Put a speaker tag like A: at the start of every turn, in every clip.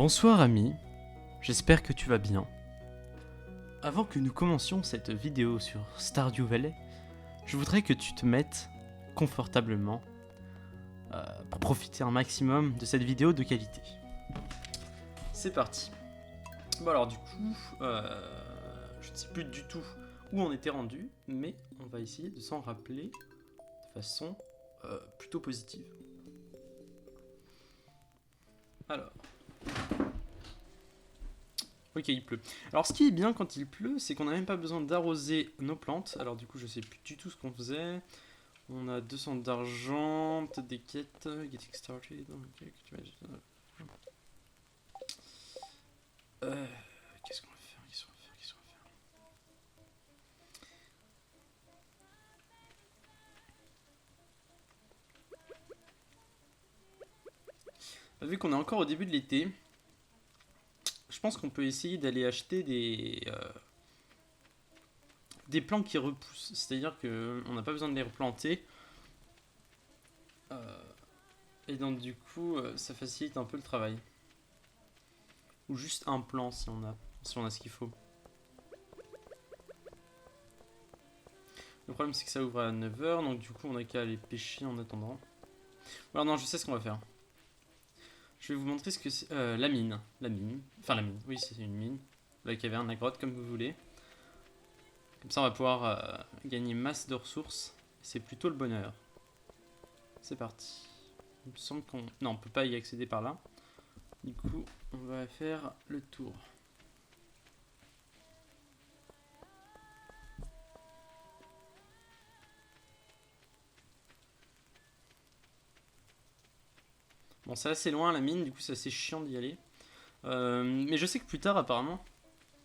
A: Bonsoir ami, j'espère que tu vas bien. Avant que nous commencions cette vidéo sur Stardew Valley, je voudrais que tu te mettes confortablement pour profiter un maximum de cette vidéo de qualité. C'est parti. Bon alors du coup, je ne sais plus du tout où on était rendu, mais on va essayer de s'en rappeler de façon plutôt positive. Alors... Ok, il pleut. Alors ce qui est bien quand il pleut, c'est qu'on n'a même pas besoin d'arroser nos plantes. Alors du coup, je sais plus du tout ce qu'on faisait. On a 200 d'argent, peut-être des quêtes. Getting started. Qu'est-ce qu'on va faire? Vu qu'on est encore au début de l'été, je pense qu'on peut essayer d'aller acheter des plants qui repoussent. C'est-à-dire qu'on n'a pas besoin de les replanter. Et donc du coup, ça facilite un peu le travail. Ou juste un plant si on a ce qu'il faut. Le problème c'est que ça ouvre à 9h, donc du coup on a qu'à aller pêcher en attendant. Alors non, je sais ce qu'on va faire. Je vais vous montrer ce que c'est. La mine. Enfin la mine, oui c'est une mine. La caverne, la grotte, comme vous voulez. Comme ça on va pouvoir gagner masse de ressources. C'est plutôt le bonheur. C'est parti. Il me semble qu'on... Non, on peut pas y accéder par là. Du coup, on va faire le tour. Bon, c'est assez loin la mine, du coup c'est assez chiant d'y aller. Mais je sais que plus tard, apparemment,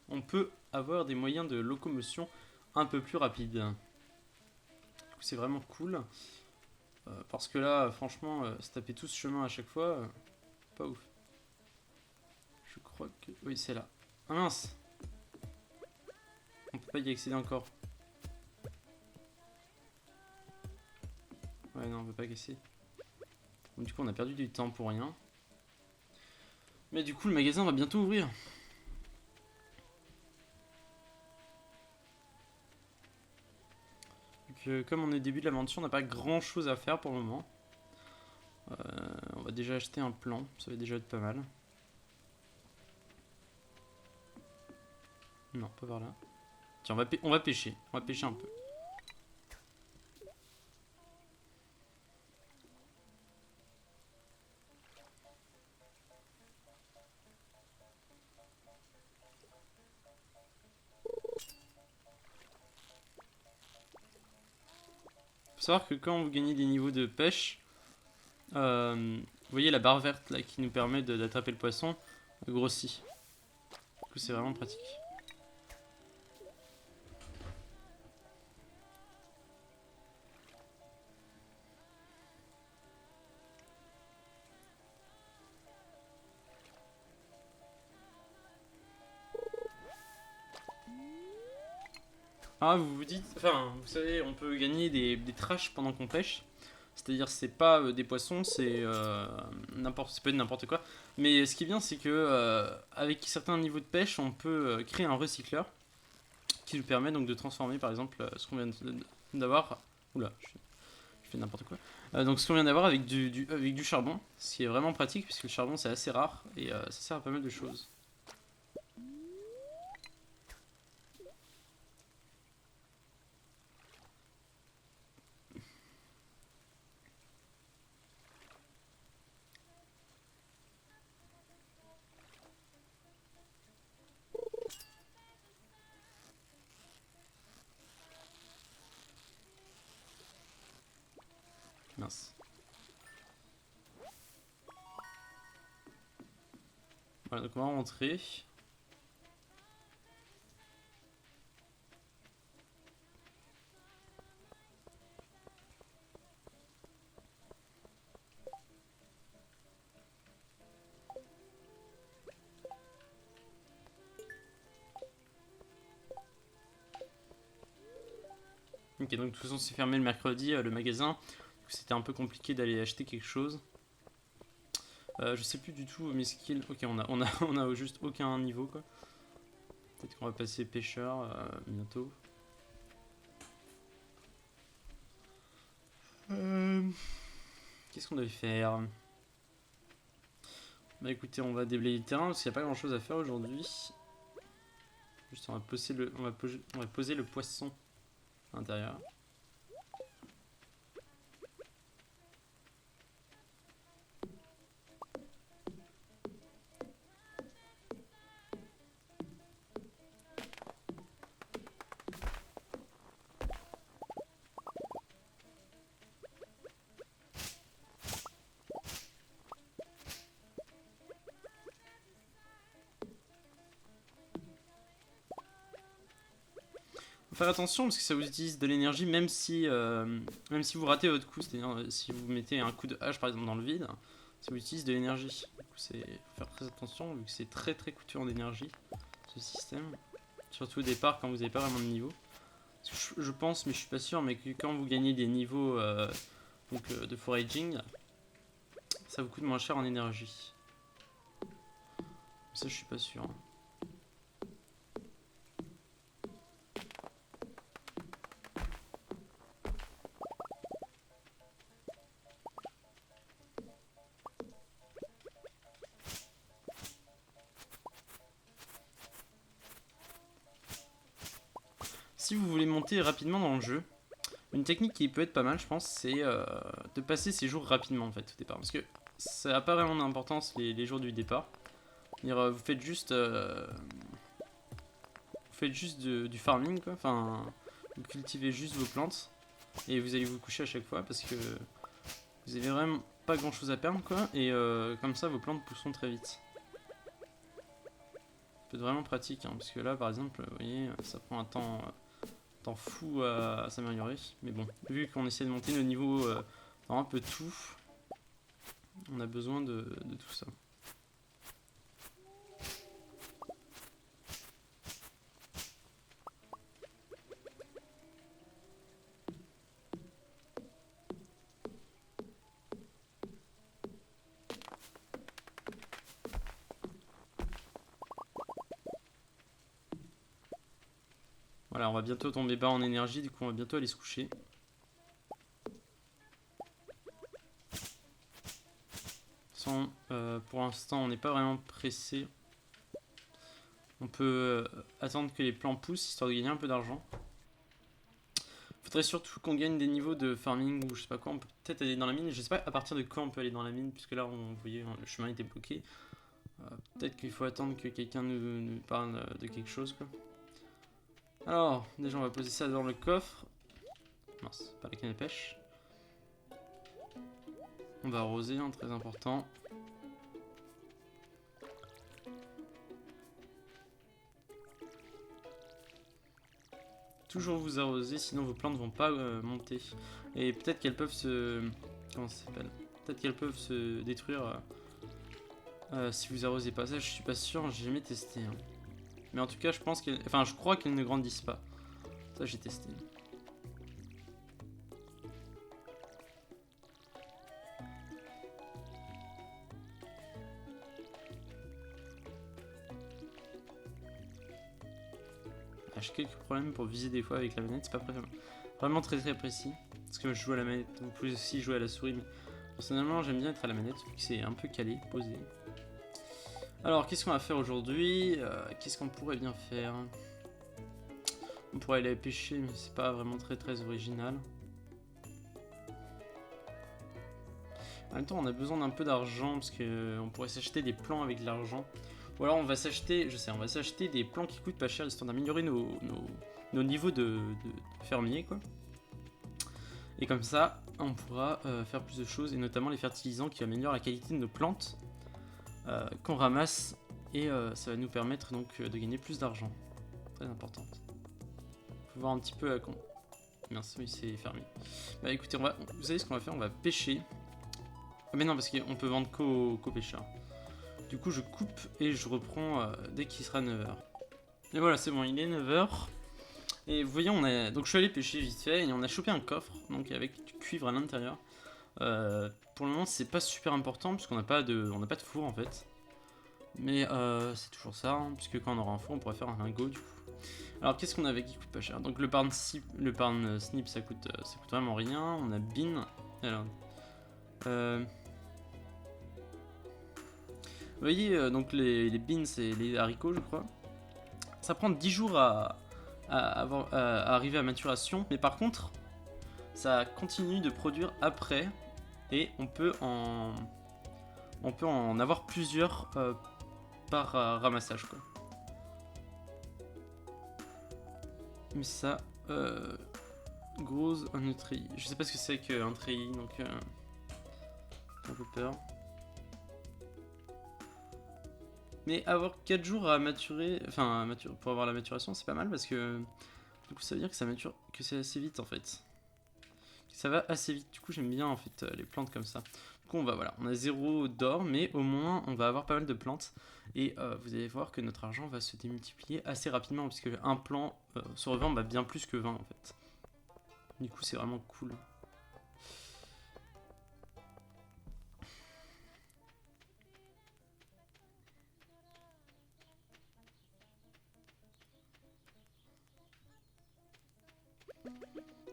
A: on peut avoir des moyens de locomotion un peu plus rapides. Du coup, c'est vraiment cool. Parce que là, franchement, se taper tout ce chemin à chaque fois, pas ouf. Je crois que... Oui, c'est là. Ah mince! On peut pas y accéder encore. Ouais, non, on peut pas casser. Donc, du coup, on a perdu du temps pour rien. Mais du coup, le magasin va bientôt ouvrir. Donc, comme on est au début de l'aventure, on n'a pas grand chose à faire pour le moment. On va déjà acheter un plan, ça va déjà être pas mal. Non, pas par là. Tiens, on va pêcher un peu. Faut savoir que quand vous gagnez des niveaux de pêche, vous voyez la barre verte là qui nous permet d'attraper le poisson grossit. Du coup, c'est vraiment pratique. Ah, vous vous dites, enfin, vous savez, on peut gagner des trash pendant qu'on pêche. C'est-à-dire, c'est pas des poissons, c'est ça peut être n'importe quoi. Mais ce qui est bien, c'est que avec certains niveaux de pêche, on peut créer un recycleur qui nous permet donc de transformer, par exemple, ce qu'on vient d'avoir. Oula, je fais n'importe quoi. Donc, ce qu'on vient d'avoir avec avec du charbon, ce qui est vraiment pratique puisque le charbon c'est assez rare et ça sert à pas mal de choses. Mince. Voilà, donc on va rentrer. Ok, donc de toute façon c'est fermé le mercredi, le magasin. C'était un peu compliqué d'aller acheter quelque chose. Je sais plus du tout mes skills. Ok, on a juste aucun niveau quoi. Peut-être qu'on va passer pêcheur bientôt. Qu'est-ce qu'on devait faire? Bah écoutez, on va déblayer le terrain parce qu'il n'y a pas grand chose à faire aujourd'hui. Juste on va poser le poisson à l'intérieur. Faut faire attention parce que ça vous utilise de l'énergie même si vous ratez votre coup, c'est-à-dire si vous mettez un coup de hache par exemple dans le vide, ça vous utilise de l'énergie. Du coup, faut faire très attention vu que c'est très coûteux en énergie ce système. Surtout au départ quand vous n'avez pas vraiment de niveau. Parce que je pense, mais je suis pas sûr, mais que quand vous gagnez des niveaux de foraging, ça vous coûte moins cher en énergie. Ça je suis pas sûr. Si vous voulez monter rapidement dans le jeu, une technique qui peut être pas mal, je pense, c'est de passer ces jours rapidement en fait au départ. Parce que ça n'a pas vraiment d'importance les jours du départ. Vous faites juste, du farming quoi. Enfin, vous cultivez juste vos plantes et vous allez vous coucher à chaque fois parce que vous avez vraiment pas grand chose à perdre quoi. Et comme ça, vos plantes pousseront très vite. Ça peut être vraiment pratique hein, parce que là, par exemple, vous voyez, ça prend un temps fou à s'améliorer. Mais bon, vu qu'on essaie de monter nos niveaux dans un peu tout, on a besoin de tout ça. Voilà, on va bientôt tomber bas en énergie, du coup on va bientôt aller se coucher. Pour l'instant on n'est pas vraiment pressé. On peut attendre que les plants poussent histoire de gagner un peu d'argent. Faudrait surtout qu'on gagne des niveaux de farming ou je sais pas quoi. On peut peut-être aller dans la mine. Je sais pas à partir de quand on peut aller dans la mine, puisque là vous voyez le chemin était bloqué. Peut-être qu'il faut attendre que quelqu'un nous parle de quelque chose quoi. Alors, déjà on va poser ça dans le coffre. Mince, pas la canne à pêche. On va arroser, hein, très important. Toujours vous arroser, sinon vos plantes vont pas monter. Et peut-être qu'elles peuvent se... Comment ça s'appelle? Peut-être qu'elles peuvent se détruire si vous arrosez pas. Ça je suis pas sûr, j'ai jamais testé. Hein. Mais en tout cas je pense qu'elles... Enfin je crois qu'elles ne grandissent pas. Ça j'ai testé. J'ai quelques problèmes pour viser des fois avec la manette, c'est pas vraiment très précis. Parce que je joue à la manette, vous pouvez aussi jouer à la souris, mais personnellement j'aime bien être à la manette, vu que c'est un peu calé, posé. Alors qu'est-ce qu'on va faire aujourd'hui? Qu'est-ce qu'on pourrait bien faire? On pourrait aller pêcher, mais c'est pas vraiment très original. En même temps on a besoin d'un peu d'argent, parce qu'on pourrait s'acheter des plants avec de l'argent. Ou alors on va s'acheter, on va s'acheter des plants qui coûtent pas cher, histoire d'améliorer nos niveaux de fermier, quoi. Et comme ça, on pourra faire plus de choses, et notamment les fertilisants qui améliorent la qualité de nos plantes qu'on ramasse, et ça va nous permettre donc de gagner plus d'argent. Très important. Faut voir un petit peu à con. Merci, oui, c'est fermé. Bah écoutez, vous savez ce qu'on va faire? On va pêcher. Ah mais non, parce qu'on peut vendre qu'aux pêcheurs. Du coup je coupe et je reprends dès qu'il sera 9h. Et voilà, c'est bon, il est 9h. Et vous voyez, donc je suis allé pêcher vite fait et on a chopé un coffre, donc avec du cuivre à l'intérieur. Pour le moment, c'est pas super important puisqu'on n'a pas de four en fait. Mais c'est toujours ça, hein, puisque quand on aura un four, on pourra faire un lingot du coup. Alors qu'est-ce qu'on avait qui coûte pas cher? Donc le parn snip ça coûte vraiment rien. On a bean. Alors, vous voyez, donc les beans et les haricots, je crois. Ça prend 10 jours à arriver à maturation, mais par contre, ça continue de produire après, et on peut en avoir plusieurs par ramassage, quoi. Mais ça, grows un treillis. Je sais pas ce que c'est qu'un treillis, donc un peu peur. Mais avoir 4 jours à maturer, pour avoir la maturation, c'est pas mal parce que du coup ça veut dire que ça mature, que c'est assez vite en fait. Ça va assez vite, du coup j'aime bien en fait les plantes comme ça. Du coup on a 0 d'or, mais au moins on va avoir pas mal de plantes. Et vous allez voir que notre argent va se démultiplier assez rapidement, puisque un plant se revend bien plus que 20 en fait. Du coup c'est vraiment cool.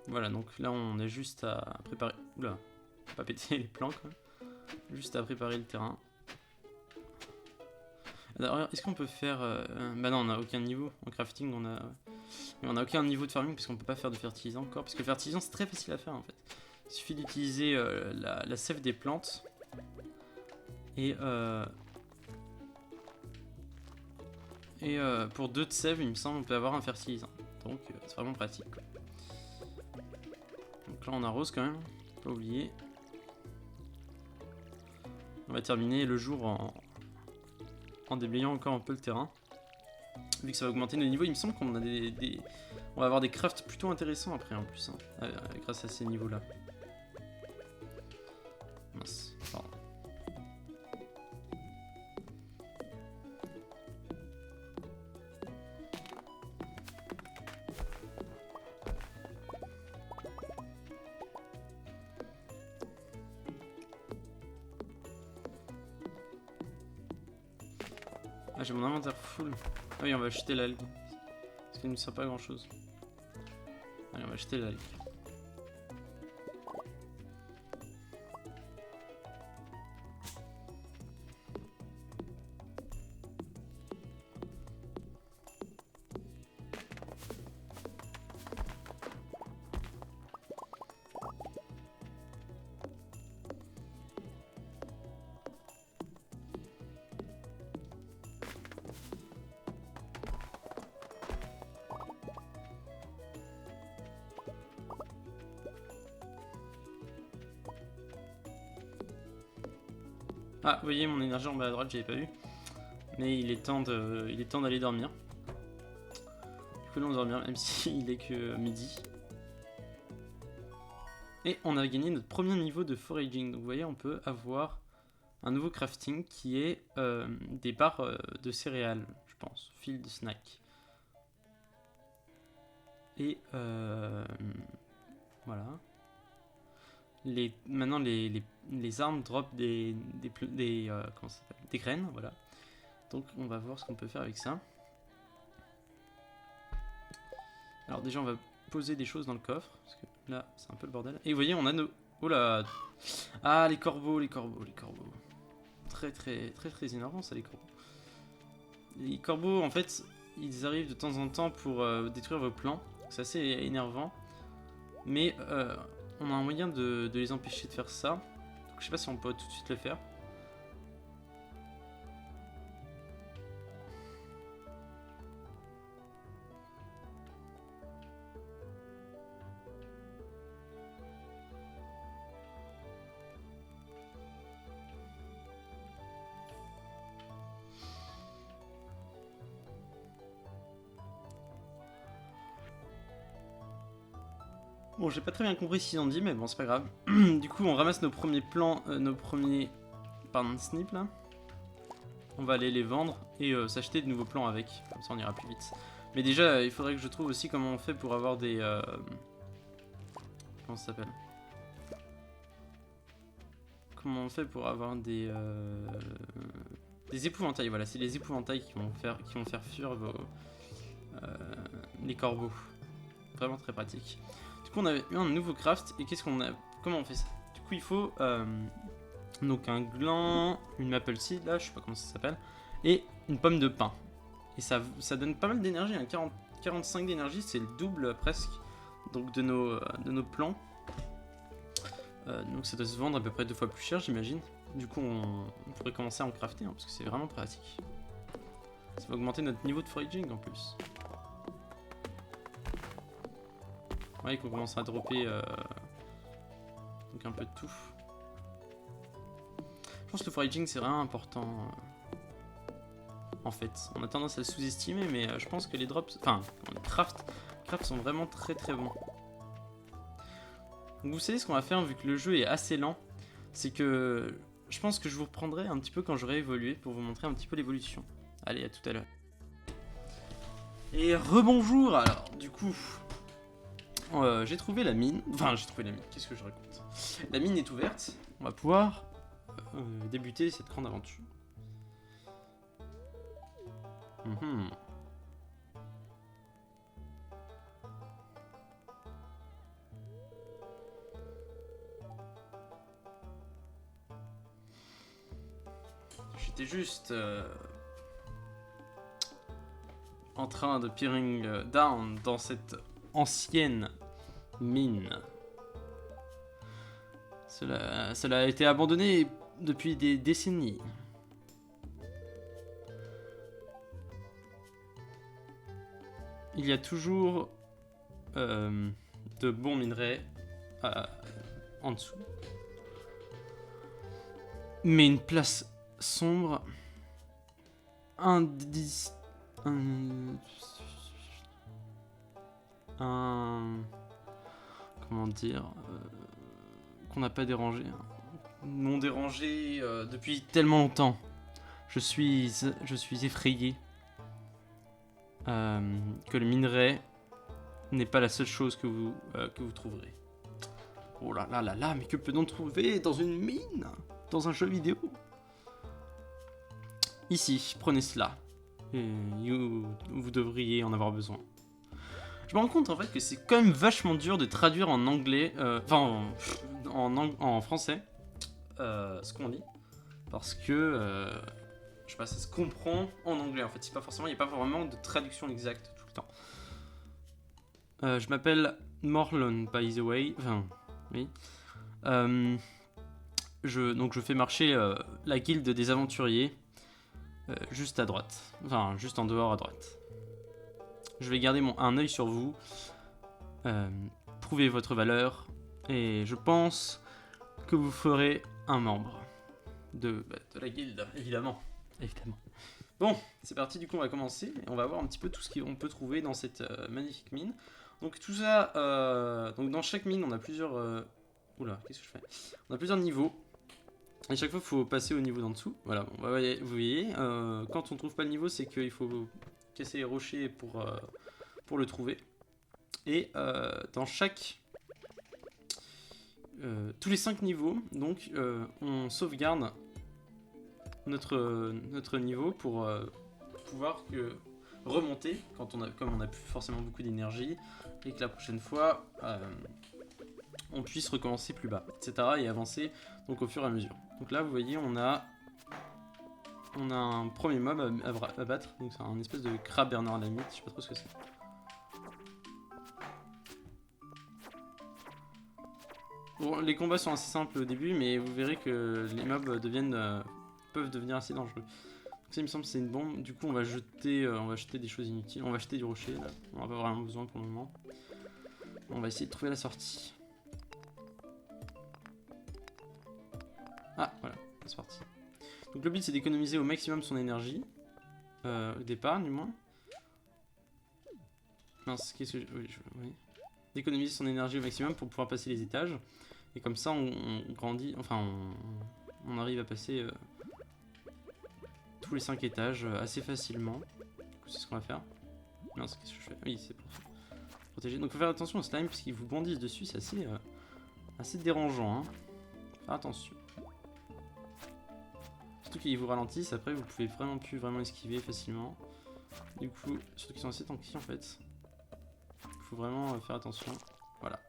A: Voilà, donc là on a juste à préparer... Oula, pas péter les plans quoi. Juste à préparer le terrain. Alors, est-ce qu'on peut faire... Bah non, on n'a aucun niveau. En crafting, on a aucun niveau de farming parce qu'on peut pas faire de fertilisant encore. Parce que le fertilisant, c'est très facile à faire en fait. Il suffit d'utiliser la sève des plantes. Et pour 2 de sève, il me semble, on peut avoir un fertilisant. Donc, c'est vraiment pratique, quoi. Donc là, on arrose quand même. Pas oublier. On va terminer le jour en déblayant encore un peu le terrain. Vu que ça va augmenter nos niveaux, il me semble qu'on a on va avoir des crafts plutôt intéressants après en plus, hein, grâce à ces niveaux-là. Mince, pardon. Ah, j'ai mon inventaire full. Ah oui, on va acheter l'algue. Parce qu'il ne nous sert pas à grand chose. Allez, on va acheter l'algue. Ah, vous voyez mon énergie en bas à droite, j'avais pas vu. Mais il est temps d'aller dormir. Du coup, là, on dormir, même s'il est que midi. Et on a gagné notre premier niveau de foraging. Donc, vous voyez, on peut avoir un nouveau crafting qui est des barres de céréales, je pense. Field snack. Et voilà. Maintenant, les armes drop des graines, voilà. Donc, on va voir ce qu'on peut faire avec ça. Alors, déjà, on va poser des choses dans le coffre, parce que là, c'est un peu le bordel. Et vous voyez, on a nos... Oh là! Ah, les corbeaux. Très, très, très, très énervant, ça, les corbeaux. Les corbeaux, en fait, ils arrivent de temps en temps pour détruire vos plans. C'est assez énervant. Mais on a un moyen de les empêcher de faire ça. Donc, je sais pas si on peut tout de suite le faire. Bon, j'ai pas très bien compris ce qu'ils ont dit, mais bon, c'est pas grave. Du coup, on ramasse nos premiers plans, pardon, snip là. On va aller les vendre et s'acheter de nouveaux plans avec. Comme ça, on ira plus vite. Mais déjà, il faudrait que je trouve aussi comment on fait pour avoir des... comment ça s'appelle? comment on fait pour avoir des épouvantails. Voilà, c'est les épouvantails qui vont faire fuir les corbeaux. Vraiment très pratique. Du coup, on avait eu un nouveau craft et comment on fait ça? Du coup, il faut donc un gland, une maple seed là, je sais pas comment ça s'appelle, et une pomme de pin. Et ça donne pas mal d'énergie, hein, 45 d'énergie, c'est le double presque donc de nos plants. Donc ça doit se vendre à peu près 2 fois plus cher, j'imagine. Du coup, on pourrait commencer à en crafter, hein, parce que c'est vraiment pratique. Ça va augmenter notre niveau de foraging en plus. Ouais, qu'on commence à dropper donc un peu de tout. Je pense que le foraging c'est vraiment important. En fait, on a tendance à le sous-estimer, mais je pense que les drops, enfin, les crafts sont vraiment très très bons. Donc vous savez ce qu'on va faire vu que le jeu est assez lent, c'est que je pense que je vous reprendrai un petit peu quand j'aurai évolué pour vous montrer un petit peu l'évolution. Allez, à tout à l'heure. Et rebonjour. Alors, du coup, j'ai trouvé la mine. Enfin, j'ai trouvé la mine. Qu'est-ce que je raconte? La mine est ouverte. On va pouvoir débuter cette grande aventure. J'étais juste en train de peering down dans cette ancienne mine. Cela a été abandonné depuis des décennies. Il y a toujours de bons minerais en dessous. Mais une place sombre, un comment dire, qu'on n'a pas dérangé, non dérangé depuis tellement longtemps. Je suis effrayé que le minerai n'est pas la seule chose que vous trouverez. Oh là là là là, mais que peut-on trouver dans une mine? Dans un jeu vidéo? Ici, prenez cela. Et vous devriez en avoir besoin. Je me rends compte en fait que c'est quand même vachement dur de traduire en anglais, en français, ce qu'on lit. Parce que, je sais pas, ça se comprend en anglais en fait. C'est pas forcément, il n'y a pas vraiment de traduction exacte tout le temps. Je m'appelle Morlon, by the way. Enfin, oui. Donc je fais marcher la guilde des aventuriers juste à droite. Enfin, juste en dehors à droite. Je vais garder un œil sur vous. Prouvez votre valeur. Et je pense que vous ferez un membre de la guilde, évidemment. Bon, c'est parti, du coup on va commencer. Et on va voir un petit peu tout ce qu'on peut trouver dans cette magnifique mine. Donc tout ça, donc dans chaque mine on a plusieurs... Oula, qu'est-ce que je fais? On a plusieurs niveaux. Et chaque fois il faut passer au niveau d'en dessous. Voilà, bon, vous voyez, quand on trouve pas le niveau, c'est qu'il faut casser les rochers pour le trouver. Et dans chaque... tous les 5 niveaux, donc on sauvegarde notre niveau pour pouvoir remonter comme on a plus forcément beaucoup d'énergie et que la prochaine fois on puisse recommencer plus bas, etc. et avancer donc au fur et à mesure. Donc là vous voyez on a un premier mob à battre, donc c'est un espèce de crabe Bernard Lamite, je sais pas trop ce que c'est. Bon, les combats sont assez simples au début, mais vous verrez que les mobs peuvent devenir assez dangereux. Donc ça, il me semble que c'est une bombe. Du coup, on va jeter des choses inutiles. On va jeter du rocher, là. On n'a pas vraiment besoin pour le moment. On va essayer de trouver la sortie. Ah, voilà, c'est parti. Donc le but, c'est d'économiser au maximum son énergie. Au départ, du moins. Mince, qu'est-ce que oui. D'économiser son énergie au maximum pour pouvoir passer les étages. Et comme ça, on grandit, enfin, on arrive à passer tous les 5 étages assez facilement. C'est ce qu'on va faire. Non, c'est qu'est-ce que je fais? Oui, c'est pour protéger. Donc, il faut faire attention aux slimes parce qu'ils vous bondissent dessus, c'est assez dérangeant. Hein. Faire attention. Surtout qu'ils vous ralentissent, après vous pouvez vraiment plus esquiver facilement. Du coup, surtout qu'ils sont assez tanky en fait. Il faut vraiment faire attention. Voilà.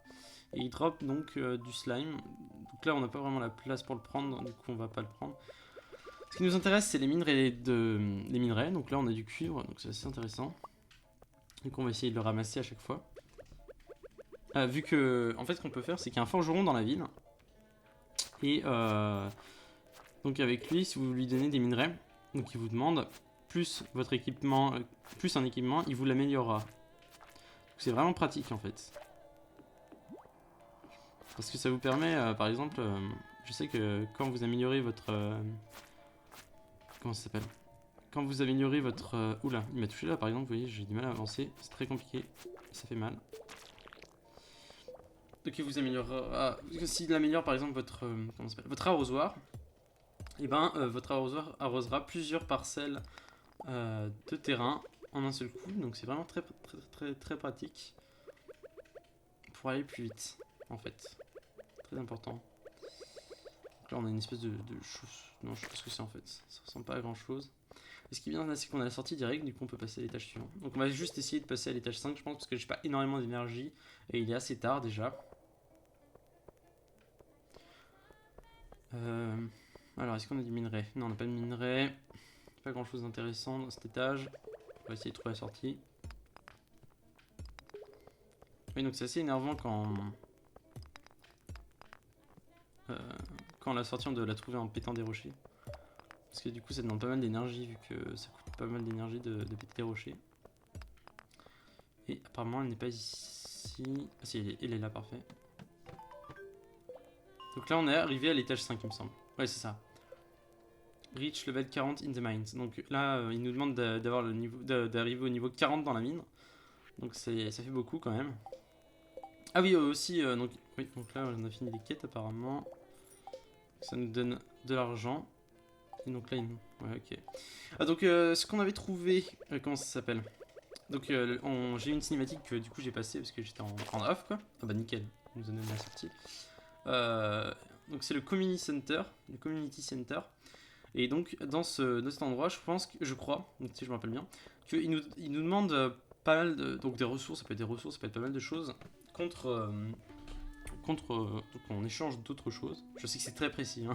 A: Et il drop donc du slime. Donc là on n'a pas vraiment la place pour le prendre, du coup on va pas le prendre. Ce qui nous intéresse c'est les minerais donc là on a du cuivre, donc c'est assez intéressant. Donc on va essayer de le ramasser à chaque fois. Vu que, en fait ce qu'on peut faire c'est qu'il y a un forgeron dans la ville. Et donc avec lui, si vous lui donnez des minerais, donc il vous demande plus votre équipement, plus un équipement, il vous l'améliorera. C'est vraiment pratique en fait. Parce que ça vous permet, par exemple, je sais que quand vous améliorez votre... comment ça s'appelle? Quand vous améliorez votre... oula, il m'a touché là par exemple, vous voyez, j'ai du mal à avancer, c'est très compliqué, ça fait mal. Donc il vous améliorera... s'il améliore par exemple votre... comment ça s'appelle? Votre arrosoir, et ben votre arrosoir arrosera plusieurs parcelles de terrain en un seul coup, donc c'est vraiment très pratique pour aller plus vite en fait. Très important. Donc là on a une espèce de chose, non je sais pas ce que c'est en fait, ça ressemble pas à grand chose. Et ce qui est bien là c'est qu'on a la sortie directe, du coup on peut passer à l'étage suivant. Donc on va juste essayer de passer à l'étage 5 je pense parce que j'ai pas énormément d'énergie et il est assez tard déjà. Alors est-ce qu'on a du minerai? Non on n'a pas de minerai, pas grand chose d'intéressant dans cet étage. On va essayer de trouver la sortie. Oui donc c'est assez énervant quand la sortie on doit la trouver en pétant des rochers. Parce que du coup ça demande pas mal d'énergie vu que ça coûte pas mal d'énergie de péter des rochers. Et apparemment elle n'est pas ici. Ah si elle est là, parfait. Donc là on est arrivé à l'étage 5 il me semble. Ouais c'est ça. Reach level 40 in the mines. Donc là il nous demande d'arriver au niveau 40 dans la mine. Donc ça fait beaucoup quand même. Ah oui aussi donc là on a fini les quêtes apparemment. Ça nous donne de l'argent. Et donc là, ouais, ok. Ah, donc, ce qu'on avait trouvé, comment ça s'appelle? Donc, j'ai eu une cinématique que du coup j'ai passée parce que j'étais en off, quoi. Ah bah nickel, on nous a donné la sortie. Donc, c'est le Community Center. Et donc, dans cet endroit, je crois, donc, si je me rappelle bien, qu'il nous demande pas mal donc des ressources, ça peut être des ressources, ça peut être pas mal de choses, contre donc on échange d'autres choses. Je sais que c'est très précis, hein.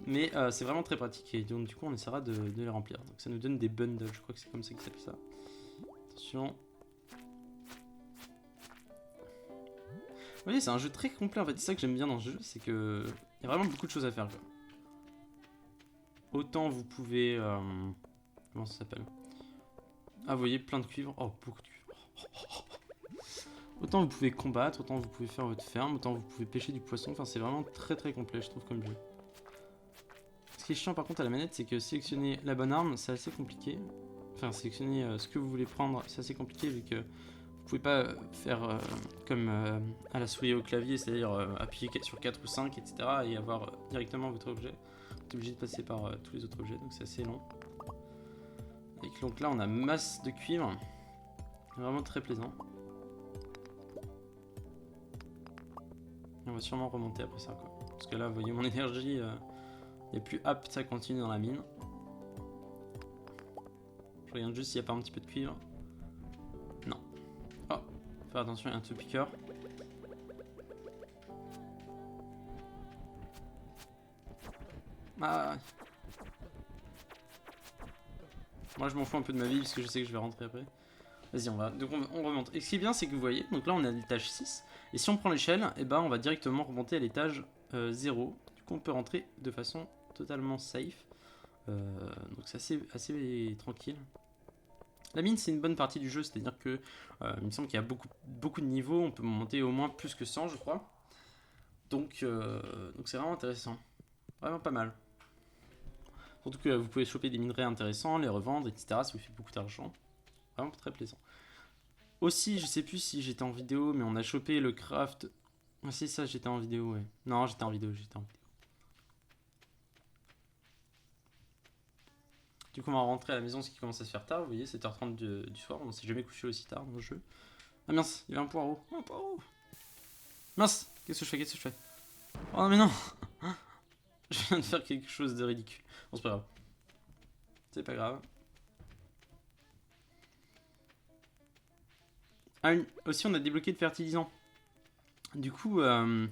A: Mais c'est vraiment très pratique et donc du coup on essaiera de les remplir. Donc ça nous donne des bundles, je crois que c'est comme ça qu'ils s'appelle ça. Attention. Vous voyez, c'est un jeu très complet en fait. C'est ça que j'aime bien dans ce jeu, c'est que il y a vraiment beaucoup de choses à faire, quoi. Autant vous pouvez... comment ça s'appelle? Ah vous voyez, plein de cuivre. Oh, beaucoup de cuivre. Autant vous pouvez combattre, autant vous pouvez faire votre ferme, autant vous pouvez pêcher du poisson. Enfin c'est vraiment très complet je trouve comme jeu. Ce qui est chiant par contre à la manette, c'est que sélectionner la bonne arme, c'est assez compliqué. Enfin, sélectionner ce que vous voulez prendre, c'est assez compliqué vu que vous pouvez pas faire comme à la souris et au clavier, c'est-à-dire appuyer sur 4 ou 5, etc. et avoir directement votre objet. Vous êtes obligé de passer par tous les autres objets, donc c'est assez long. Et donc là, on a masse de cuivre. Vraiment très plaisant. Et on va sûrement remonter après ça, quoi. Parce que là, vous voyez, mon énergie est plus apte à continuer dans la mine. Je regarde juste s'il n'y a pas un petit peu de cuivre. Non. Oh, faire attention, il y a un tout-piqueur. Ah. Moi je m'en fous un peu de ma vie parce que je sais que je vais rentrer après. Vas-y, on va. Donc on remonte. Et ce qui est bien, c'est que vous voyez, donc là on est à l'étage 6. Et si on prend l'échelle, et ben on va directement remonter à l'étage 0. Du coup on peut rentrer de façon totalement safe. Donc c'est assez tranquille. La mine c'est une bonne partie du jeu, c'est-à-dire que il me semble qu'il y a beaucoup de niveaux, on peut monter au moins plus que 100 je crois. Donc c'est vraiment intéressant. Vraiment pas mal. Surtout que vous pouvez choper des minerais intéressants, les revendre, etc. Ça vous fait beaucoup d'argent. Vraiment très plaisant. Aussi, je sais plus si j'étais en vidéo, mais on a chopé le craft. Ah si, ça j'étais en vidéo, ouais. Non, j'étais en vidéo. Du coup, on va rentrer à la maison, ce qui commence à se faire tard. Vous voyez, 7h30 du soir. On s'est jamais couché aussi tard dans le jeu. Ah mince, il y avait un poireau. Un poireau. Mince, qu'est-ce que je fais? Oh non, mais non. Je viens de faire quelque chose de ridicule. Bon, c'est pas grave. C'est pas grave. Ah, aussi, on a débloqué de fertilisant. Du coup, j'en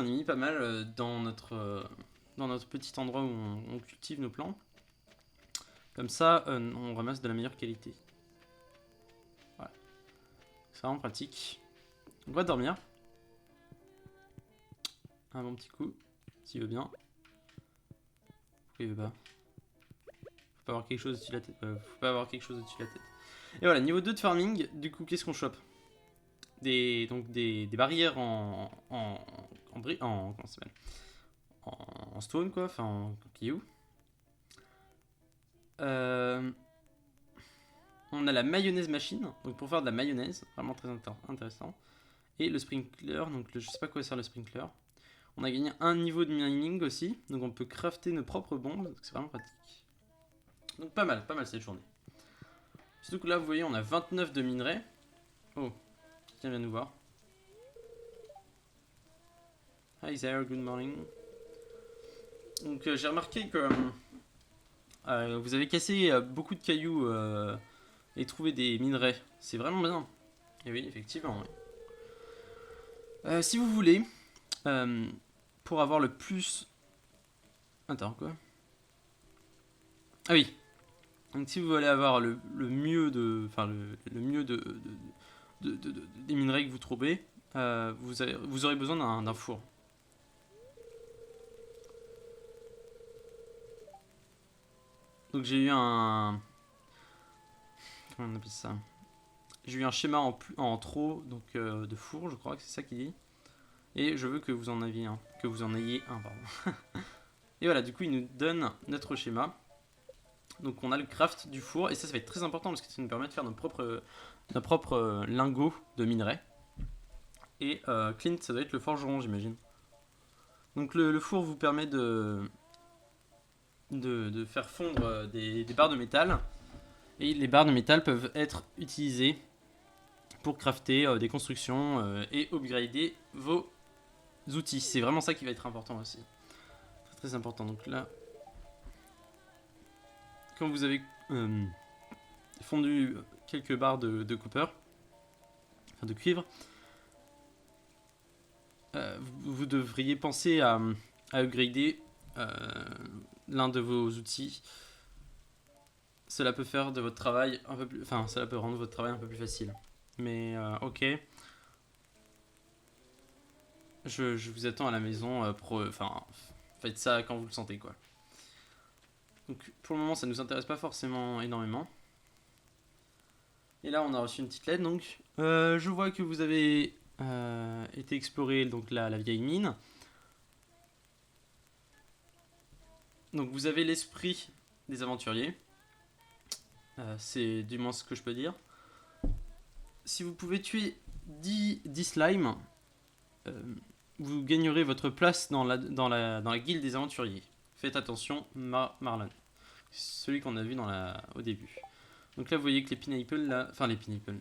A: ai mis pas mal dans notre petit endroit où on cultive nos plants. Comme ça, on ramasse de la meilleure qualité. Voilà. C'est vraiment pratique. On va dormir. Un bon petit coup, s'il veut bien. Pourquoi il veut pas? Faut pas avoir quelque chose au-dessus de la tête. Faut pas avoir quelque chose au-dessus de la tête. Et voilà, niveau 2 de farming, du coup, qu'est-ce qu'on chope? Donc des barrières comment ça s'appelle, en stone quoi, enfin en caillou. On a la mayonnaise machine, donc pour faire de la mayonnaise, vraiment très intéressant. Et le sprinkler, donc je sais pas quoi sert le sprinkler. On a gagné un niveau de mining aussi, donc on peut crafter nos propres bombes, donc c'est vraiment pratique. Donc pas mal cette journée. Surtout que là vous voyez on a 29 de minerais. Oh, quelqu'un vient nous voir. Hi there, good morning. Donc j'ai remarqué que vous avez cassé beaucoup de cailloux et trouvé des minerais. C'est vraiment bien. Et oui, effectivement. Oui. Si vous voulez, pour avoir le plus... Attends, quoi? Ah oui. Donc si vous voulez avoir le mieux de... Enfin, le mieux des minerais que vous trouvez, vous aurez besoin d'un four. Donc j'ai eu un... Comment on appelle ça? J'ai eu un schéma en trop donc, de four, je crois que c'est ça qu'il dit. Et je veux que vous en ayez un. Que vous en ayez un, pardon. Et voilà, du coup, il nous donne notre schéma. Donc on a le craft du four, et ça va être très important parce que ça nous permet de faire nos propres lingots de minerais. Et Clint, ça doit être le forgeron, j'imagine. Donc le four vous permet de faire fondre des barres de métal. Et les barres de métal peuvent être utilisées pour crafter des constructions et upgrader vos outils. C'est vraiment ça qui va être important aussi. Très très important. Donc là, quand vous avez fondu quelques barres de copper, enfin de cuivre, vous devriez penser à upgrader l'un de vos outils. Cela peut faire de votre travail un peu plus... Enfin, cela peut rendre votre travail un peu plus facile. Mais ok. Je vous attends à la maison. Enfin, faites ça quand vous le sentez, quoi. Donc pour le moment, ça nous intéresse pas forcément énormément. Et là, on a reçu une petite lettre. Donc, je vois que vous avez été explorer donc la vieille mine. Donc, vous avez l'esprit des aventuriers. C'est du moins ce que je peux dire. Si vous pouvez tuer 10 slimes, vous gagnerez votre place dans la guilde des aventuriers. Faites attention, Marlon. Celui qu'on a vu au début. Donc là, vous voyez que les pineapples, là, enfin les pineapples,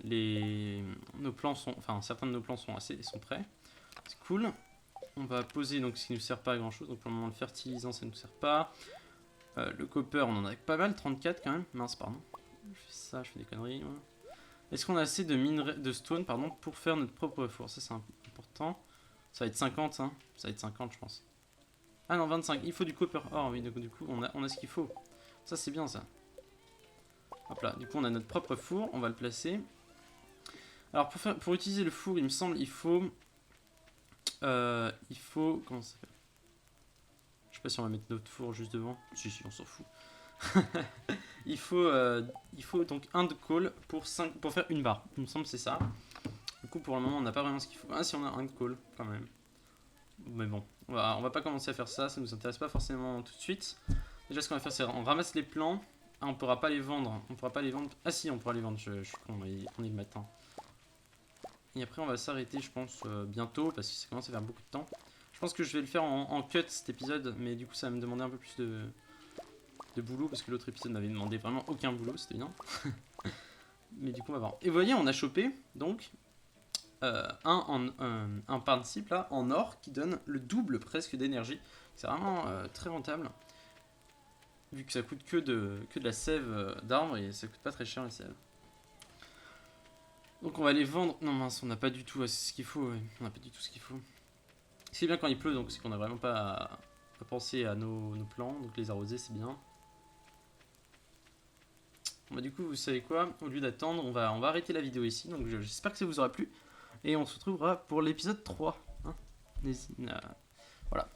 A: nos plants sont, enfin certains de nos plants sont prêts. C'est cool. On va poser donc ce qui ne nous sert pas à grand chose. Donc pour le moment, le fertilisant, ça ne nous sert pas. Le copper, on en a pas mal, 34 quand même. Mince, pardon. Je fais ça, je fais des conneries. Ouais. Est-ce qu'on a assez de stone pour faire notre propre four? Ça, c'est important. Ça va être 50, hein. Ça va être 50, je pense. Ah non, 25. Il faut du copper. Oh oui, du coup, on a ce qu'il faut. Ça, c'est bien, ça. Hop là. Du coup, on a notre propre four. On va le placer. Alors, pour utiliser le four, il me semble, il faut... Comment ça s'appelle? Je sais pas si on va mettre notre four juste devant. Si, on s'en fout. il faut donc un de coal pour faire une barre. Il me semble que c'est ça. Du coup, pour le moment, on n'a pas vraiment ce qu'il faut. Ah, si, on a un de coal, quand même. Mais bon, on va pas commencer à faire ça. Ça nous intéresse pas forcément tout de suite. Déjà, ce qu'on va faire, c'est on ramasse les plants. Ah, on pourra pas les vendre. On pourra pas les vendre. Ah si, on pourra les vendre. Je suis con, on est le matin. Et après, on va s'arrêter, je pense, bientôt, parce que ça commence à faire beaucoup de temps. Je pense que je vais le faire en cut, cet épisode, mais du coup, ça va me demander un peu plus de boulot, parce que l'autre épisode m'avait demandé vraiment aucun boulot, c'était bien. Mais du coup, on va voir. Et vous voyez, on a chopé, donc, un participe là en or qui donne le double presque d'énergie. C'est vraiment très rentable. Vu que ça coûte que de la sève d'arbre et ça coûte pas très cher la sève. Donc on va les vendre. Non mince, on n'a pas du tout ce qu'il faut. Ouais. On n'a pas du tout ce qu'il faut. C'est bien quand il pleut, donc c'est qu'on n'a vraiment pas pensé à nos plants. Donc les arroser, c'est bien. Bon, bah, du coup, vous savez quoi? Au lieu d'attendre, on va arrêter la vidéo ici. Donc j'espère que ça vous aura plu. Et on se retrouvera pour l'épisode 3. Hein, voilà.